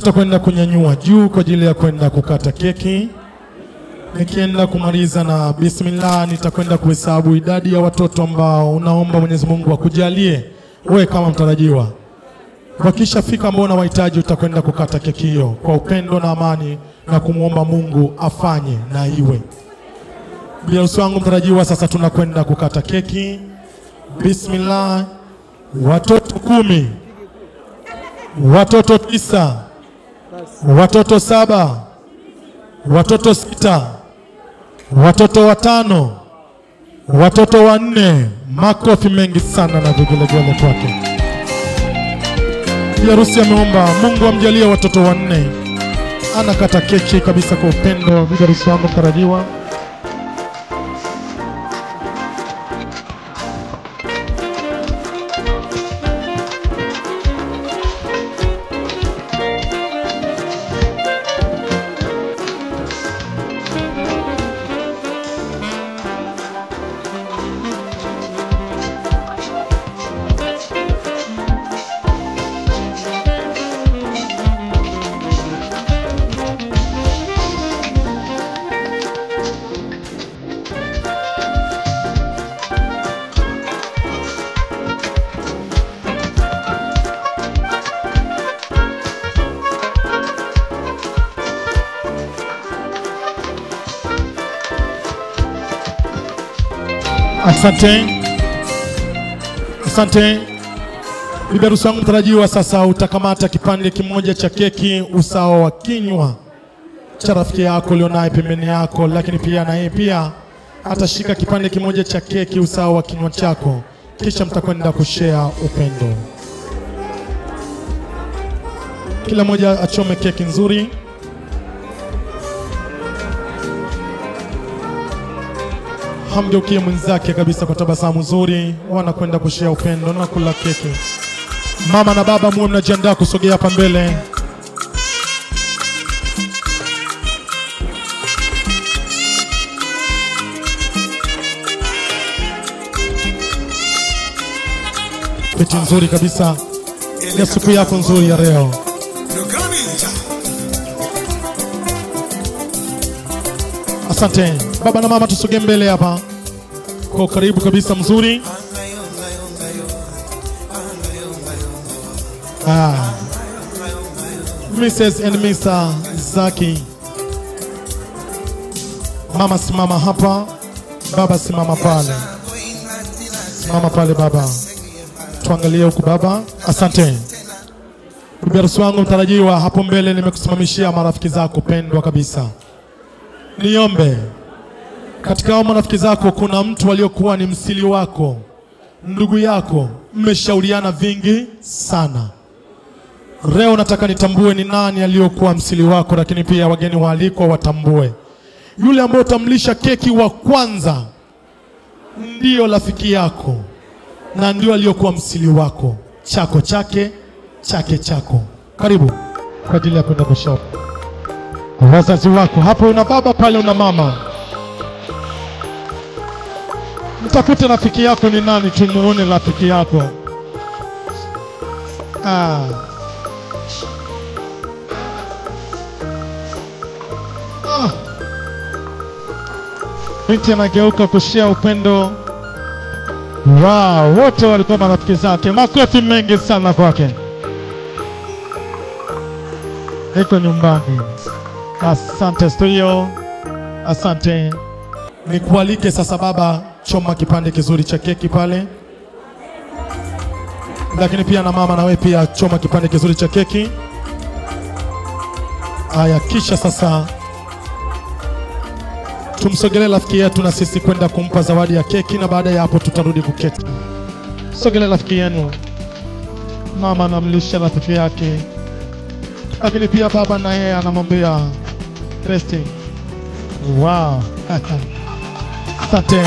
tutakwenda kunyanyua juu kwa ajili ya kwenda kukata keki. Nikienda kumaliza na bismillah, nitakwenda kuhesabu idadi ya watoto ambao unaomba Mwenyezi Mungu akujalie wewe kama mtarajiwa. Wakisha fika ambao unawahitaji, utakwenda kukata keki hiyo kwa upendo na amani na kumuomba Mungu afanye na iwe. Bi harusi wangu mtarajiwa, sasa tunakwenda kukata keki. Bismillah. Watoto 10, watoto 9, watoto 7, watoto 6, watoto 5, watoto 4. Makofi mengi sana na vigelegele kwake. Bi harusi ameomba Mungu amjalie watoto 4. Anakata keki kabisa kwa upendo. Bi harusi wangu mtarajiwa, asante. Asante. Bibi harusi wangu mtarajiwa, sasa utakamata kipande kimoja cha keki usawa wa kinywa cha rafiki yako ulionaye pembeni yako, lakini pia na yeye pia atashika kipande kimoja cha keki usawa wa kinywa chako, kisha mtakwenda kushare upendo. Kila mmoja achome keki nzuri. Hamgeukie mwenzake kabisa kwa tabasamu nzuri, wanakwenda kushare upendo na kula keki. Mama na baba muwe mnajiandaa kusogea hapa mbele. Keki nzuri kabisa ya siku yako nzuri ya leo. Asante. Baba na mama tusogee mbele hapa kwa karibu kabisa mzuri. Mrs. and Mr. Zaki. Mama simama hapa, baba simama pale. Simama pale baba. Tuangalie huku baba. Asante. Bibi harusi wangu mtarajiwa, hapo mbele nimekusimamishia marafiki zako pendwa kabisa. Niombe katika hao marafiki zako kuna mtu aliyokuwa ni msili wako, ndugu yako, mmeshauriana vingi sana. Leo nataka nitambue ni nani aliyokuwa msili wako, lakini pia wageni waalikwa watambue. Yule ambaye utamlisha keki wa kwanza ndio rafiki yako na ndio aliyokuwa msili wako. Chako chake, chake chako. Karibu kwa ajili ya kwenda kushop. Wazazi wako hapo, una baba pale, una mama. Mtafute rafiki yako ni nani, tumuone rafiki yako. Binti anageuka kushia upendo. Wow, wote walikuwa marafiki zake. Makofi mengi sana kwake. Iko nyumbani. Asante studio. Asante. Nikualike sasa baba, choma kipande kizuri cha keki pale. Lakini pia na mama, na wewe pia choma kipande kizuri cha keki. Haya, kisha sasa tumsogelee rafiki yetu na sisi kwenda kumpa zawadi ya keki, na baada ya hapo tutarudi kuketi. Sogelee rafiki yenu. Mama anamlisha rafiki yake, lakini pia baba na yeye anamwambia resting. Wow. Asante.